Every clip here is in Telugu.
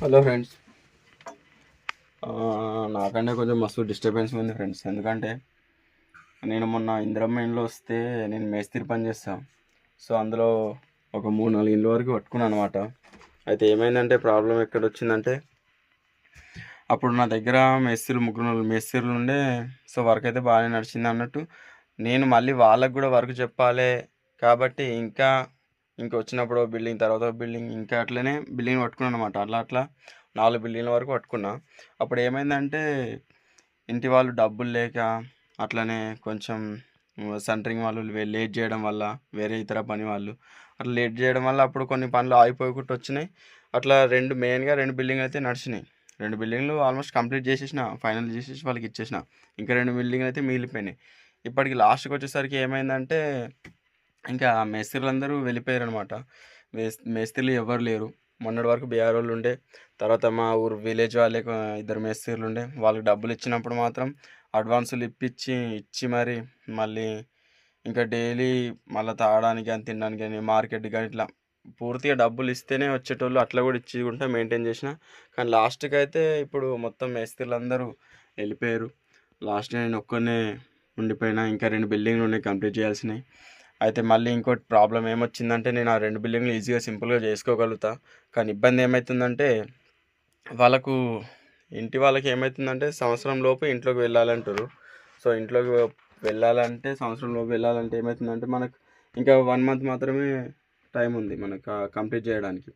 Hello friends. నాకంటే కొంచెం మస్తు డిస్టర్బెన్స్ ఉంది ఫ్రెండ్స్. ఎందుకంటే నేను మొన్న ఇందిరమ్మ ఇంట్లో వస్తే నేను మేస్త్రి పని చేస్తాను. సో అందులో ఒక 3-4 ఇండ్ల వరకు పట్టుకున్నాను అనమాట. అయితే ఏమైందంటే ప్రాబ్లం ఎక్కడ వచ్చిందంటే, అప్పుడు నా దగ్గర ముగ్గురు మేస్త్రీలు ఉండే. సో వర్క్ అయితే బాగానే నడిచింది అన్నట్టు నేను మళ్ళీ వాళ్ళకు కూడా వర్క్ చెప్పాలి కాబట్టి ఇంకా వచ్చినప్పుడు బిల్డింగ్, తర్వాత బిల్డింగ్, ఇంకా అట్లనే బిల్డింగ్ పట్టుకున్నాను అనమాట. అట్లా 4 బిల్డింగ్ల వరకు పట్టుకున్నా. అప్పుడు ఏమైందంటే ఇంటి వాళ్ళు డబ్బులు లేక, అట్లనే కొంచెం సెంటరింగ్ వాళ్ళు లేట్ చేయడం వల్ల, వేరే ఇతర పని వాళ్ళు అట్లా లేట్ చేయడం వల్ల అప్పుడు కొన్ని పనులు ఆగిపోకుండా వచ్చినాయి. అట్లా మెయిన్గా 2 బిల్డింగ్లు అయితే నడిచినాయి. 2 బిల్డింగ్లు ఆల్మోస్ట్ కంప్లీట్ చేసేసిన, ఫైనల్ చేసేసి వాళ్ళకి ఇచ్చేసిన. ఇంకా 2 బిల్డింగ్లు అయితే మిగిలిపోయినాయి. ఇప్పటికి లాస్ట్కి వచ్చేసరికి ఏమైందంటే ఇంకా మేస్త్రీలందరూ వెళ్ళిపోయారు అనమాట. మేస్త్రీలు ఎవరు లేరు. మొన్నటి వరకు బీఆర్ వాళ్ళు ఉండే, తర్వాత మా ఊరు విలేజ్ వాళ్ళే 2 మేస్త్రీలు ఉండే. వాళ్ళకి డబ్బులు ఇచ్చినప్పుడు మాత్రం అడ్వాన్సులు ఇచ్చి మరి మళ్ళీ ఇంకా డైలీ మళ్ళీ తాగడానికి కానీ, తినడానికి కానీ, మార్కెట్ కానీ ఇట్లా పూర్తిగా డబ్బులు ఇస్తేనే వచ్చేటోళ్ళు. అట్లా కూడా ఇచ్చుకుంటా మెయింటైన్ చేసిన. కానీ లాస్ట్కి అయితే ఇప్పుడు మొత్తం మేస్త్రీలు అందరూ వెళ్ళిపోయారు. లాస్ట్ నేను ఒక్కనే ఉండిపోయినా. ఇంకా 2 బిల్డింగ్లు ఉన్నాయి కంప్లీట్ చేయాల్సినవి. అయితే మళ్ళీ ఇంకోటి ప్రాబ్లం ఏమొచ్చిందంటే, నేను ఆ 2 బిల్డింగ్లు ఈజీగా సింపుల్గా చేసుకోగలుగుతా. కానీ ఇబ్బంది ఏమవుతుందంటే, వాళ్ళకు ఇంటి వాళ్ళకి ఏమవుతుందంటే సంవత్సరం లోపు ఇంట్లోకి వెళ్ళాలంటారు. సో ఇంట్లోకి వెళ్ళాలంటే, సంవత్సరం లోపు వెళ్ళాలంటే ఏమవుతుందంటే మనకు ఇంకా 1 మంత్ మాత్రమే టైం ఉంది మనకు కంప్లీట్ చేయడానికి.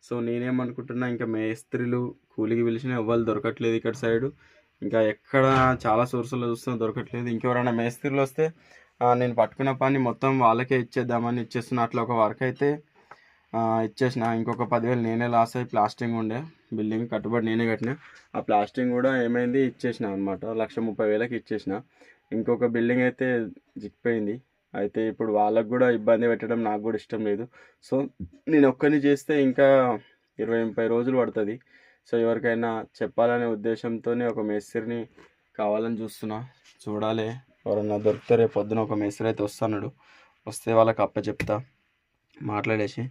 సో నేనేమనుకుంటున్నా, ఇంకా మేస్త్రీలు కూలికి పిలిచిన ఎవ్వరు దొరకట్లేదు ఇక్కడ సైడు. ఇంకా ఎక్కడ చాలా సోర్సుల్లో చూస్తున్నా దొరకట్లేదు. ఇంకెవరైనా మేస్త్రీలు వస్తే నేను పట్టుకున్న పని మొత్తం వాళ్ళకే ఇచ్చేద్దామని ఇచ్చేస్తున్నా. అట్లా ఒక వర్క్ అయితే ఇచ్చేసిన. ఇంకొక 10,000 నేనే లాస్ అయ్యి, ప్లాస్టింగ్ ఉండే బిల్డింగ్ కట్టుబడి నేనే కట్టిన. ఆ ప్లాస్టింగ్ కూడా ఏమైంది ఇచ్చేసిన అనమాట. 1,30,000కి ఇచ్చేసిన. ఇంకొక బిల్డింగ్ అయితే జిక్కిపోయింది. అయితే ఇప్పుడు వాళ్ళకు కూడా ఇబ్బంది పెట్టడం నాకు కూడా ఇష్టం లేదు. సో నేను ఒక్కరిని చేస్తే ఇంకా 20-30 రోజులు పడుతుంది. సో ఎవరికైనా చెప్పాలనే ఉద్దేశంతోనే ఒక మేస్త్రిని కావాలని చూస్తున్నా. చూడాలి, ఎవరన్నా దొరికితే రేపు పొద్దున ఒక మేస్త్రి అయితే వస్తున్నాడు. వస్తే వాళ్ళకి అప్పచెప్తా మాట్లాడేసి.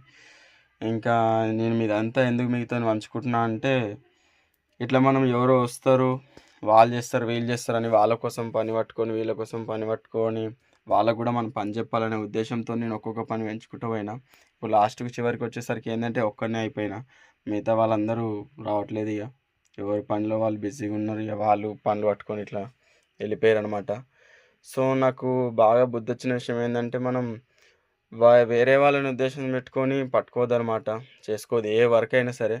ఇంకా నేను మీదంతా ఎందుకు మీతో పంచుకుంటున్నా అంటే, ఇట్లా మనం ఎవరో వస్తారు, వాళ్ళు చేస్తారు, వీళ్ళు చేస్తారని వాళ్ళ కోసం పని పట్టుకొని, వీళ్ళ కోసం పని పట్టుకొని వాళ్ళకు కూడా మనం పని చెప్పాలనే ఉద్దేశంతో నేను ఒక్కొక్క పని పెంచుకుంటూ పోయినా. ఇప్పుడు లాస్ట్కి చివరికి వచ్చేసరికి ఏంటంటే ఒక్కనే అయిపోయినా. మిగతా వాళ్ళందరూ రావట్లేదు. ఇక ఎవరి పనిలో వాళ్ళు బిజీగా ఉన్నారు. ఇక వాళ్ళు పనులు పట్టుకొని ఇట్లా వెళ్ళిపోయారు అనమాట. సో నాకు బాగా బుద్ధి వచ్చిన విషయం ఏంటంటే, మనం వేరే వాళ్ళని ఉద్దేశం పెట్టుకొని పట్టుకోవద్దనమాట. చేసుకోవద్దు. ఏ వర్క్ అయినా సరే